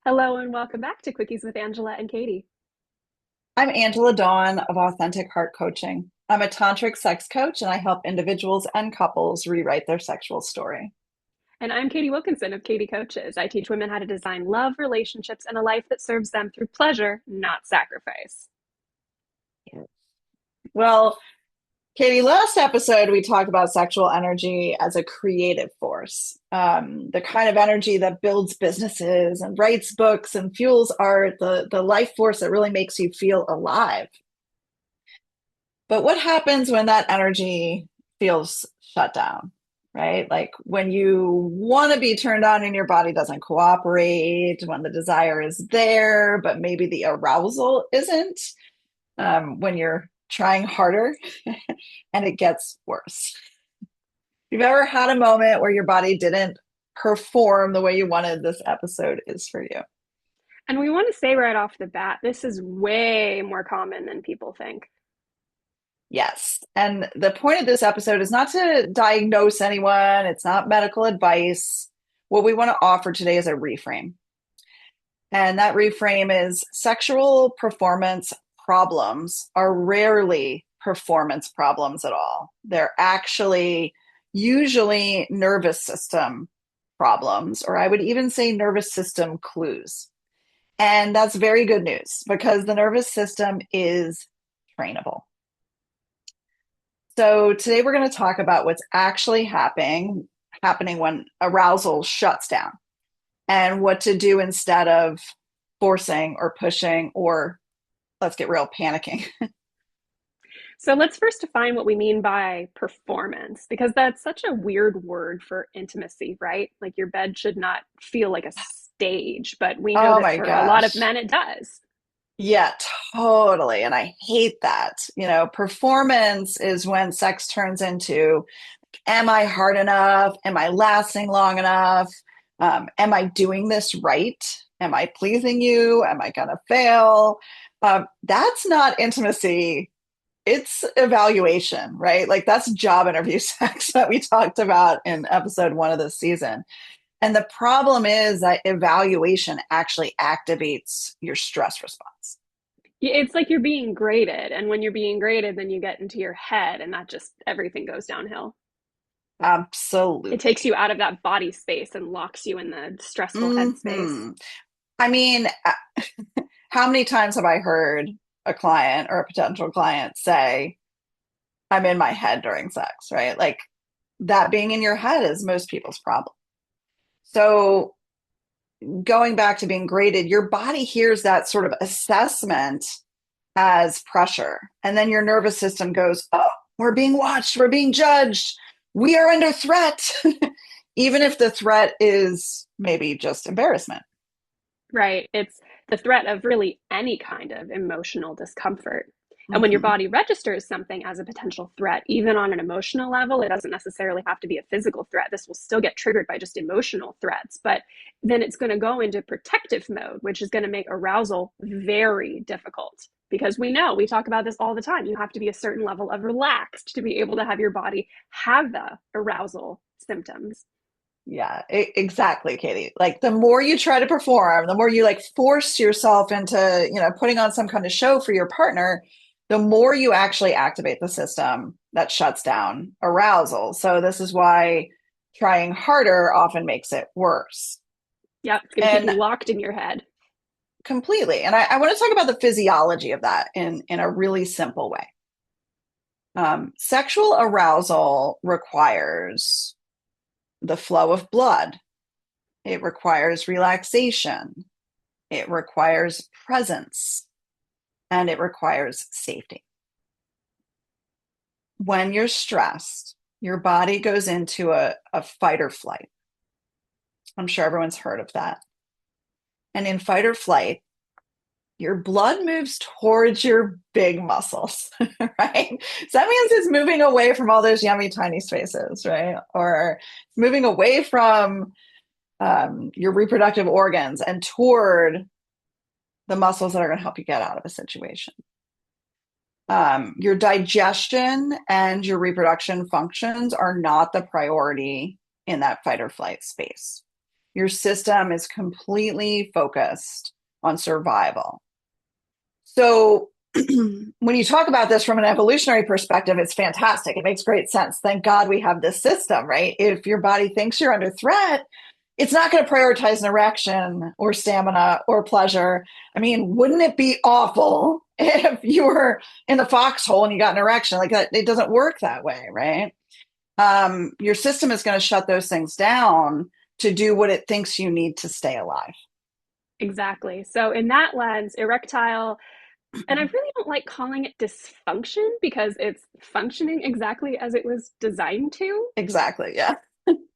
Hello and welcome back to Quickies with Angela and Katie. I'm Angela Dawn of Authentic Heart Coaching. I'm a tantric sex coach and I help individuals and couples rewrite their sexual story. And I'm Katie Wilkinson of Katie Coaches. I teach women how to design love, relationships, and a life that serves them through pleasure, not sacrifice. Well, Katie, last episode we talked about sexual energy as a creative force, the kind of energy that builds businesses and writes books and fuels art, the life force that really makes you feel alive. But what happens when that energy feels shut down, right? Like when you want to be turned on and your body doesn't cooperate, when the desire is there, but maybe the arousal isn't, when you're trying harder and it gets worse. If you've ever had a moment where your body didn't perform the way you wanted, this episode is for you. And we want to say right off the bat, this is way more common than people think. Yes. And the point of this episode is not to diagnose anyone, it's not medical advice. What we want to offer today is a reframe. And that reframe is sexual performance problems are rarely performance problems at all. They're actually usually nervous system problems, or I would even say nervous system clues. And that's very good news because the nervous system is trainable. So today we're going to talk about what's actually happening when arousal shuts down and what to do instead of forcing or pushing or, let's get real, panicking. So let's first define what we mean by performance, because that's such a weird word for intimacy, right? Like your bed should not feel like a stage, but we know Oh that my for a lot of gosh. men it does. Yeah, totally. And I hate that. Performance is when sex turns into, am I hard enough? Am I lasting long enough? Am I doing this right? Am I pleasing you? Am I going to fail? That's not intimacy. It's evaluation, right? Like that's job interview sex that we talked about in episode 1 of this season. And the problem is that evaluation actually activates your stress response. It's like you're being graded, and when you're being graded, then you get into your head, and that just everything goes downhill. It takes Absolutely. you out of that body space and locks you in the stressful headspace. Hmm. I mean, how many times have I heard a client or a potential client say, I'm in my head during sex, right? Like that being in your head is most people's problem. So going back to being graded, your body hears that sort of assessment as pressure. And then your nervous system goes, oh, we're being watched, we're being judged, we are under threat, even if the threat is maybe just embarrassment. Right. It's the threat of really any kind of emotional discomfort. And when your Mm-hmm. body registers something as a potential threat, even on an emotional level, it doesn't necessarily have to be a physical threat. This will still get triggered by just emotional threats, but then it's going to go into protective mode, which is going to make arousal very difficult. Because we know, we talk about this all the time. You have to be a certain level of relaxed to be able to have your body have the arousal symptoms. Yeah, exactly, Katie. Like the more you try to perform, the more you like force yourself into, putting on some kind of show for your partner, the more you actually activate the system that shuts down arousal. So this is why trying harder often makes it worse. Yep, it's going to keep And you locked in your head. completely. And I want to talk about the physiology of that in a really simple way. Sexual arousal requires the flow of blood. It requires relaxation. It requires presence and it requires safety. When you're stressed, your body goes into a fight or flight. I'm sure everyone's heard of that. And in fight or flight, your blood moves towards your big muscles, right? So that means it's moving away from all those yummy tiny spaces, right? Or moving away from your reproductive organs and toward the muscles that are going to help you get out of a situation. Your digestion and your reproduction functions are not the priority in that fight or flight space. Your system is completely focused on survival. So when you talk about this from an evolutionary perspective, it's fantastic. It makes great sense. Thank God we have this system, right? If your body thinks you're under threat, it's not going to prioritize an erection or stamina or pleasure. I mean, wouldn't it be awful if you were in the foxhole and you got an erection? Like that, it doesn't work that way, right? Your system is going to shut those things down to do what it thinks you need to stay alive. Exactly. So in that lens, erectile, and I really don't like calling it dysfunction because it's functioning exactly as it was designed to. Exactly. Yeah.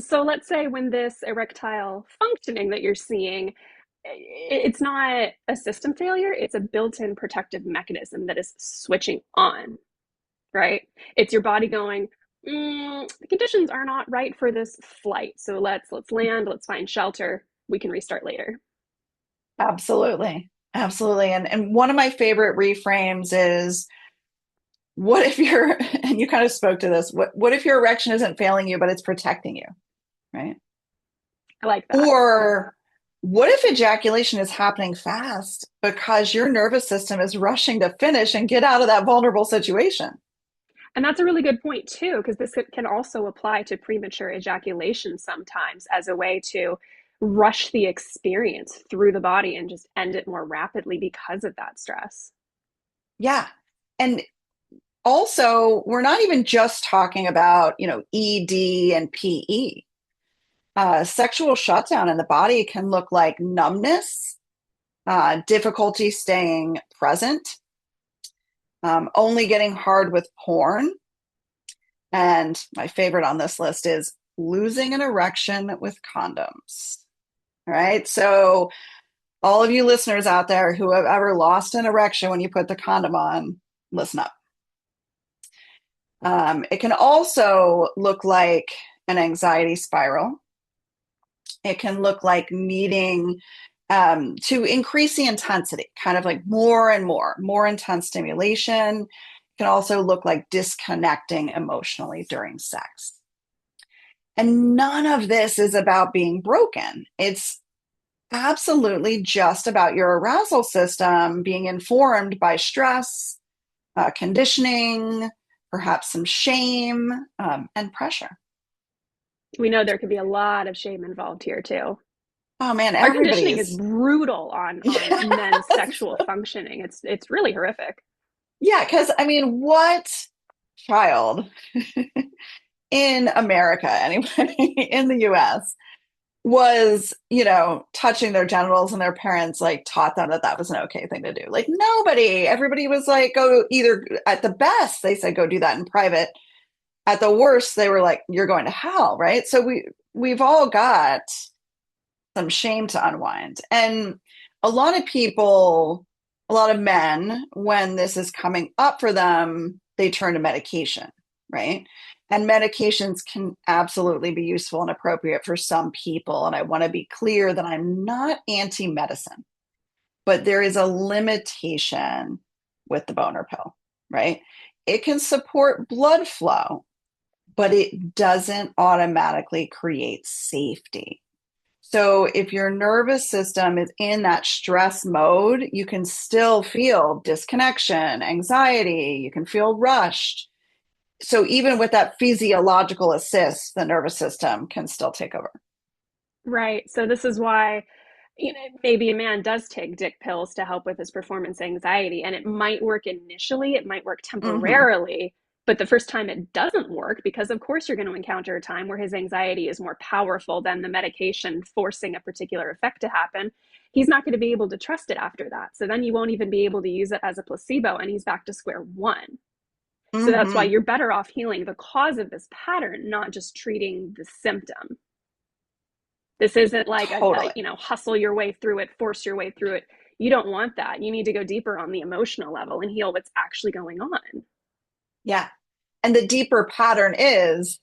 So let's say when this erectile functioning that you're seeing, it's not a system failure, it's a built-in protective mechanism that is switching on, right? It's your body going, the conditions are not right for this flight. So let's land, let's find shelter. We can restart later. Absolutely. Absolutely. And one of my favorite reframes is what if you're, and you kind of spoke to this, what if your erection isn't failing you, but it's protecting you, right? I like that. Or what if ejaculation is happening fast because your nervous system is rushing to finish and get out of that vulnerable situation? And that's a really good point too, because this can also apply to premature ejaculation sometimes as a way to rush the experience through the body and just end it more rapidly because of that stress. Yeah. And also, we're not even just talking about, ED and PE. Sexual shutdown in the body can look like numbness, difficulty staying present, only getting hard with porn. And my favorite on this list is losing an erection with condoms. All right. So, all of you listeners out there who have ever lost an erection when you put the condom on, listen up. It can also look like an anxiety spiral. It can look like needing to increase the intensity, kind of like more and more intense stimulation. It can also look like disconnecting emotionally during sex. And none of this is about being broken. It's absolutely just about your arousal system being informed by stress, conditioning, perhaps some shame, and pressure. We know there could be a lot of shame involved here too. Oh man, Our conditioning is everybody's. brutal on men's Yes. sexual functioning. It's really horrific. Yeah, because I mean, what child in America, anyway, in the US, was, touching their genitals and their parents like taught them that that was an okay thing to do? Like nobody, everybody was like, go either at the best, they said, go do that in private. At the worst, they were like, you're going to hell, right? So we've all got some shame to unwind. And a lot of people, a lot of men, when this is coming up for them, they turn to medication, right? And medications can absolutely be useful and appropriate for some people. And I want to be clear that I'm not anti medicine, but there is a limitation with the boner pill, right? It can support blood flow, but it doesn't automatically create safety. So if your nervous system is in that stress mode, you can still feel disconnection, anxiety, you can feel rushed. So even with that physiological assist, the nervous system can still take over. Right. So this is why, maybe a man does take dick pills to help with his performance anxiety, and it might work initially, it might work Mm-hmm. temporarily, but the first time it doesn't work, because of course you're going to encounter a time where his anxiety is more powerful than the medication forcing a particular effect to happen. He's not going to be able to trust it after that. So then you won't even be able to use it as a placebo, and he's back to square one. So that's why Mm-hmm. you're better off healing the cause of this pattern, not just treating the symptom. This isn't like Totally. hustle your way through it, force your way through it. You don't want that. You need to go deeper on the emotional level and heal what's actually going on. Yeah. And the deeper pattern is,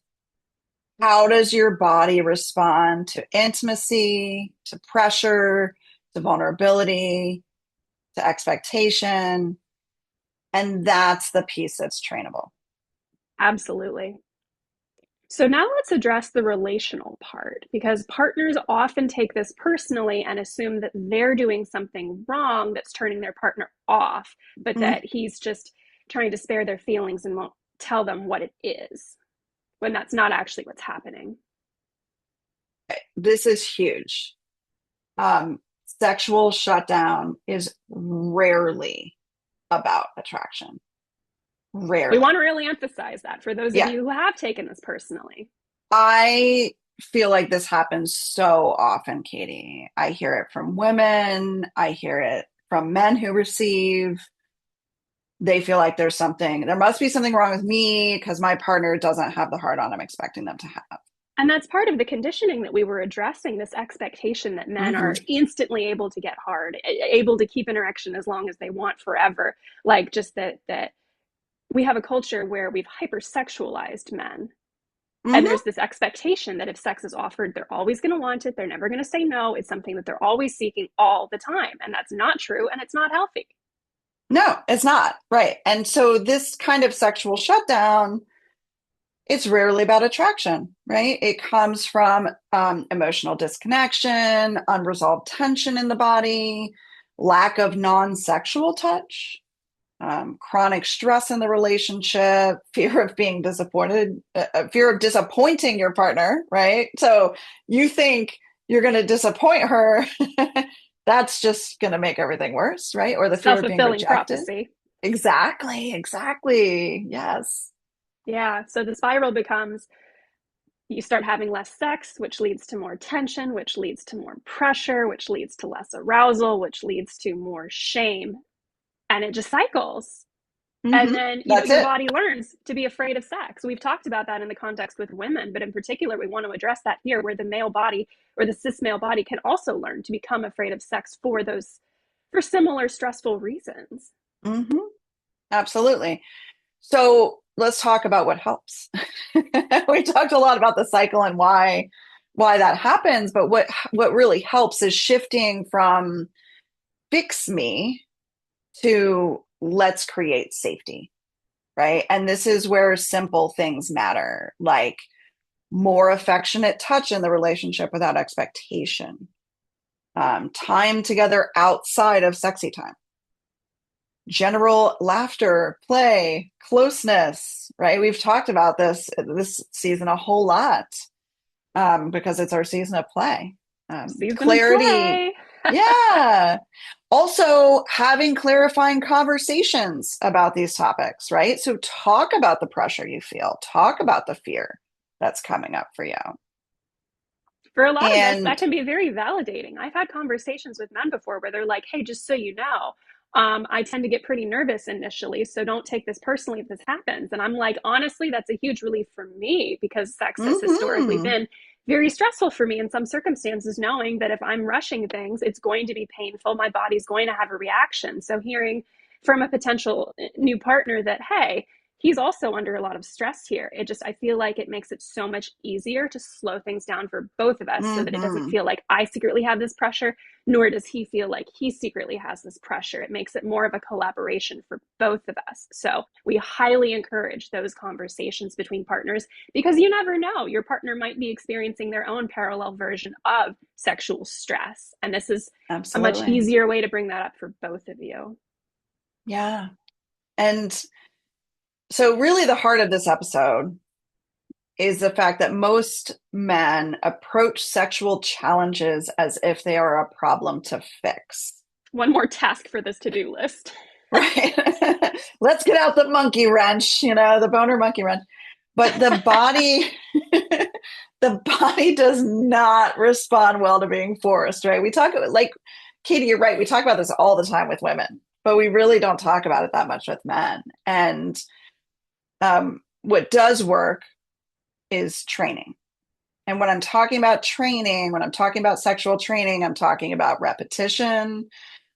how does your body respond to intimacy, to pressure, to vulnerability, to expectation? And that's the piece that's trainable. Absolutely. So now let's address the relational part because partners often take this personally and assume that they're doing something wrong that's turning their partner off, but Mm, that he's just trying to spare their feelings and won't tell them what it is when that's not actually what's happening. this is huge. Um, Sexual shutdown is rarely about attraction. We Rarely. want to really emphasize that for those of Yeah. you who have taken this personally. I feel like this happens so often, Katie. I hear it from women, I hear it from men who receive. They feel like there must be something wrong with me because my partner doesn't have the heart on I'm expecting them to have. And that's part of the conditioning that we were addressing, this expectation that men Mm-hmm. are instantly able to get hard, able to keep an erection as long as they want forever. Like just that we have a culture where we've hypersexualized men. And Mm-hmm. there's this expectation that if sex is offered, they're always going to want it. They're never going to say no. It's something that they're always seeking all the time. And that's not true. And it's not healthy. No, it's not. Right. And so this kind of sexual shutdown, it's rarely about attraction, right? It comes from emotional disconnection, unresolved tension in the body, lack of non sexual touch, chronic stress in the relationship, fear of being disappointed, fear of disappointing your partner, right? So you think you're going to disappoint her. That's just going to make everything worse, right? Or the fear Self of being fulfilling rejected. prophecy. Exactly, exactly. Yes. Yeah. So the spiral becomes you start having less sex, which leads to more tension, which leads to more pressure, which leads to less arousal, which leads to more shame. And it just cycles. And Mm-hmm. then, That's your it. body learns to be afraid of sex. We've talked about that in the context with women, but in particular, we want to address that here where the male body or the cis male body can also learn to become afraid of sex for similar stressful reasons. Mm-hmm. Absolutely. So let's talk about what helps. We talked a lot about the cycle and why that happens, but what really helps is shifting from fix me to let's create safety, right? And this is where simple things matter, like more affectionate touch in the relationship without expectation, time together outside of sexy time, general laughter, play, closeness, right? We've talked about this season a whole lot because it's our season of play. Season of Clarity. play. Yeah. Also, having clarifying conversations about these topics, right? So, talk about the pressure you feel, talk about the fear that's coming up for you. For a lot of us, that And, can be very validating. I've had conversations with men before where they're like, hey, just so you know, I tend to get pretty nervous initially, so don't take this personally if this happens. And I'm like, honestly, that's a huge relief for me because sex has historically mm-hmm, been very stressful for me in some circumstances, knowing that if I'm rushing things, it's going to be painful. My body's going to have a reaction. So hearing from a potential new partner that, hey, he's also under a lot of stress here. I feel like it makes it so much easier to slow things down for both of us so that it doesn't mm-hmm, feel like I secretly have this pressure, nor does he feel like he secretly has this pressure. It makes it more of a collaboration for both of us. So we highly encourage those conversations between partners because you never know. Your partner might be experiencing their own parallel version of sexual stress. And this is a much absolutely. easier way to bring that up for both of you. Yeah. And so, really, the heart of this episode is the fact that most men approach sexual challenges as if they are a problem to fix. One more task for this to do list. Right? Let's get out the monkey wrench, the boner monkey wrench. But the body, the body does not respond well to being forced, right? We talk like Katie, you're right. We talk about this all the time with women, but we really don't talk about it that much with men. And what does work is training. And when I'm talking about training, when I'm talking about sexual training, I'm talking about repetition.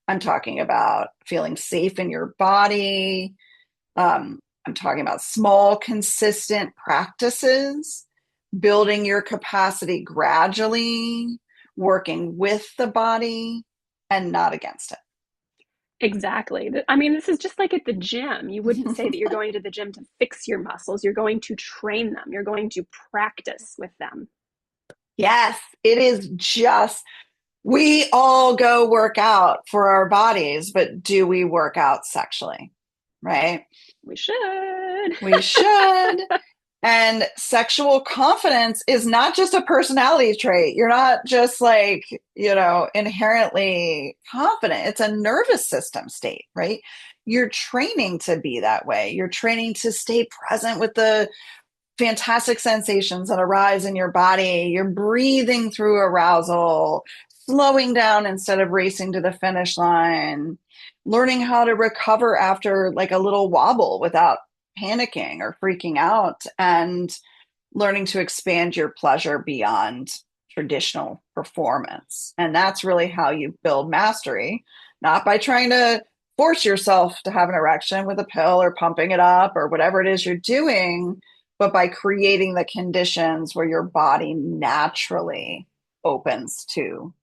I'm talking about feeling safe in your body. I'm talking about small, consistent practices, building your capacity gradually, working with the body and not against it. Exactly. I mean, this is just like at the gym. You wouldn't say that you're going to the gym to fix your muscles. You're going to train them. You're going to practice with them. Yes, it is just, we all go work out for our bodies, but do we work out sexually? Right? We should. We should. And sexual confidence is not just a personality trait. You're not just like, inherently confident. It's a nervous system state, right? You're training to be that way. You're training to stay present with the fantastic sensations that arise in your body. You're breathing through arousal, slowing down instead of racing to the finish line, learning how to recover after like a little wobble without panicking or freaking out, and learning to expand your pleasure beyond traditional performance. And that's really how you build mastery, not by trying to force yourself to have an erection with a pill or pumping it up or whatever it is you're doing, but by creating the conditions where your body naturally opens to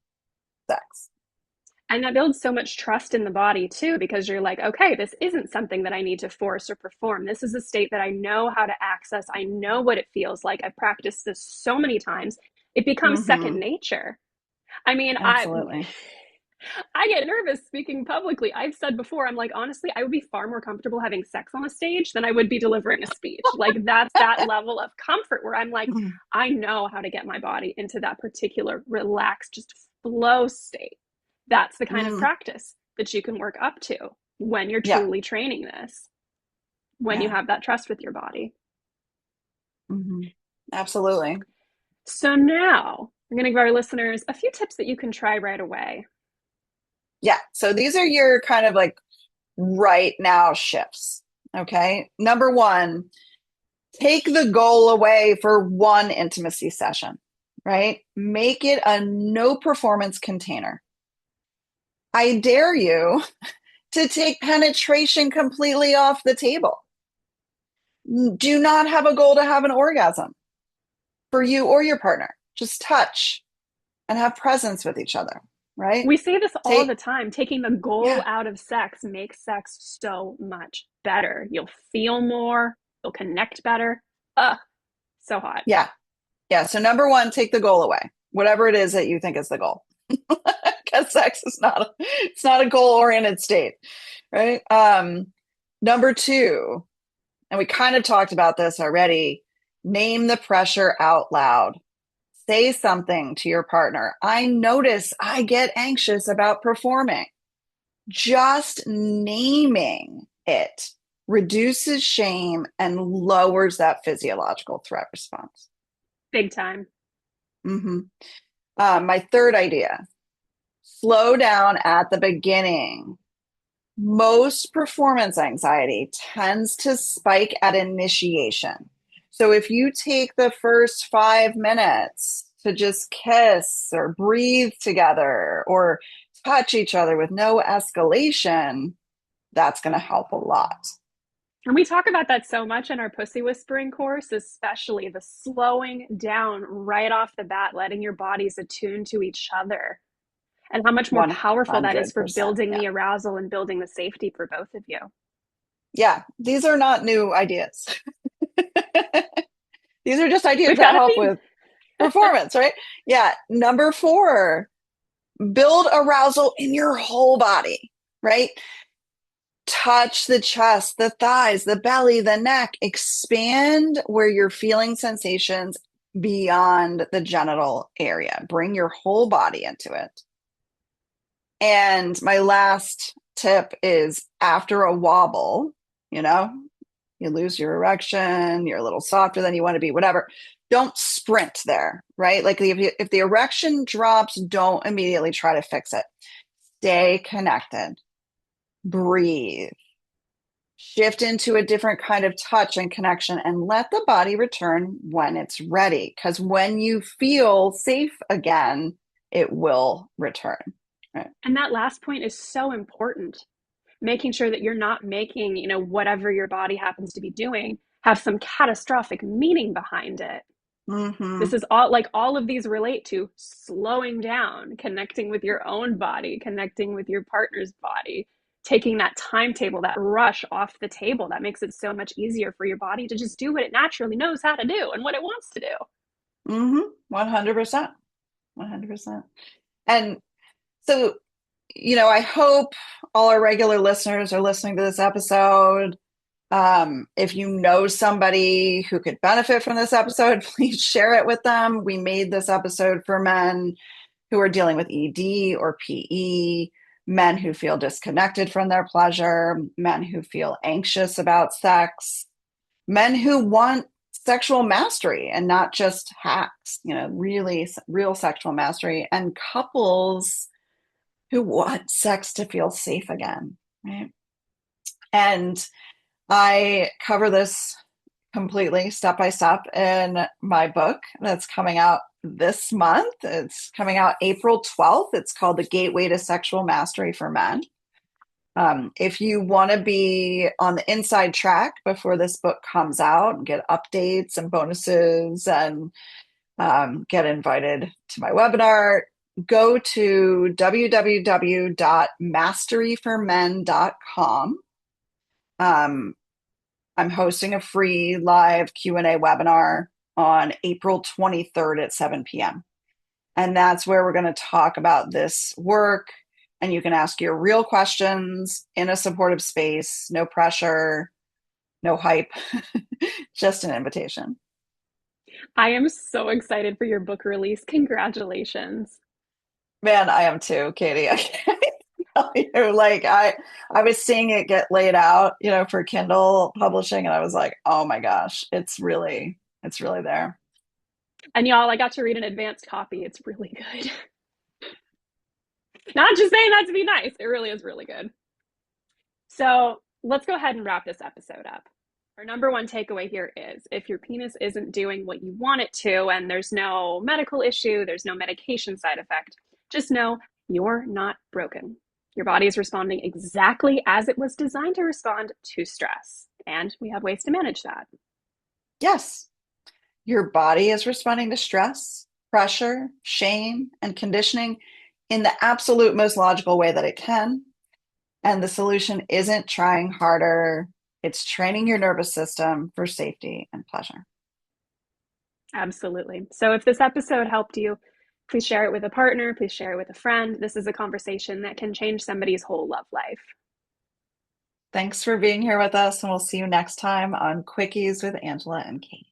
sex. And that builds so much trust in the body too, because you're like, okay, this isn't something that I need to force or perform. This is a state that I know how to access. I know what it feels like. I've practiced this so many times. It becomes second Mm-hmm. nature. I mean, Absolutely. I get nervous speaking publicly. I've said before, I'm like, honestly, I would be far more comfortable having sex on a stage than I would be delivering a speech. Like, that's that level of comfort where I'm like, I know how to get my body into that particular relaxed, just flow state. That's the kind of Mm, practice that you can work up to when you're yeah. truly training this, when you Yeah. have that trust with your body. Mm-hmm. Absolutely. So now I'm going to give our listeners a few tips that you can try right away. Yeah. So these are your kind of like right now shifts. Okay. Number one, take the goal away for one intimacy session, right? Make it a no performance container. I dare you to take penetration completely off the table. Do not have a goal to have an orgasm for you or your partner. Just touch and have presence with each other, right? We say this all Take, the time. Taking the goal yeah, out of sex makes sex so much better. You'll feel more, you'll connect better. Ugh, so hot. yeah, yeah. So number one, take the goal away, whatever it is that you think is the goal. Because sex is it's not a goal oriented state, right? Number two, and we kind of talked about this already, name the pressure out loud. Say something to your partner. I notice I get anxious about performing. Just naming it reduces shame and lowers that physiological threat response. Big time. Mm-hmm. My third idea, slow down at the beginning. Most performance anxiety tends to spike at initiation. So if you take the first 5 minutes to just kiss or breathe together or touch each other with no escalation, that's going to help a lot. And we talk about that so much in our pussy whispering course, especially the slowing down right off the bat, letting your bodies attune to each other, and how much more powerful that is for 100%. building Yeah. the arousal and building the safety for both of you. Yeah. These are not new ideas. These are just ideas We've that got a help theme. with performance, right? Yeah. Number four, build arousal in your whole body, right? Touch the chest, the thighs, the belly, the neck, expand where you're feeling sensations beyond the genital area. Bring your whole body into it. And my last tip is after a wobble, you know, you lose your erection, you're a little softer than you want to be, whatever. Don't sprint there, right? Like if the erection drops, don't immediately try to fix it. Stay connected, breathe, shift into a different kind of touch and connection, and let the body return when it's ready. Because when you feel safe again, it will return. Right. And that last point is so important. Making sure that you're not making, whatever your body happens to be doing have some catastrophic meaning behind it. Mm-hmm. This is all of these relate to slowing down, connecting with your own body, connecting with your partner's body, taking that timetable, that rush off the table, that makes it so much easier for your body to just do what it naturally knows how to do and what it wants to do. 100%. 100%. And so, I hope all our regular listeners are listening to this episode. If you know somebody who could benefit from this episode, please share it with them. We made this episode for men who are dealing with ED or PE, men who feel disconnected from their pleasure, men who feel anxious about sex, men who want sexual mastery and not just hacks, really real sexual mastery, and couples who want sex to feel safe again, right? And I cover this completely step by step in my book that's coming out this month. It's coming out April 12th. It's called The Gateway to Sexual Mastery for Men. If you want to be on the inside track before this book comes out and get updates and bonuses and get invited to my webinar, go to www.masteryformen.com. I'm hosting a free live Q&A webinar on April 23rd at 7 p.m. And that's where we're going to talk about this work. And you can ask your real questions in a supportive space, no pressure, no hype, just an invitation. I am so excited for your book release. Congratulations. Man, I am too, Caity. I can't tell you. Like I was seeing it get laid out, for Kindle publishing, and I was like, oh my gosh, it's really there. And y'all, I got to read an advanced copy. It's really good. Not just saying that to be nice. It really is really good. So let's go ahead and wrap this episode up. Our number one takeaway here is if your penis isn't doing what you want it to, and there's no medical issue, there's no medication side effect, just know you're not broken. Your body is responding exactly as it was designed to respond to stress. And we have ways to manage that. Yes. Your body is responding to stress, pressure, shame, and conditioning in the absolute most logical way that it can. And the solution isn't trying harder. It's training your nervous system for safety and pleasure. Absolutely. So if this episode helped you, please share it with a partner. Please share it with a friend. This is a conversation that can change somebody's whole love life. Thanks for being here with us, and we'll see you next time on Quickies with Angela and Caity.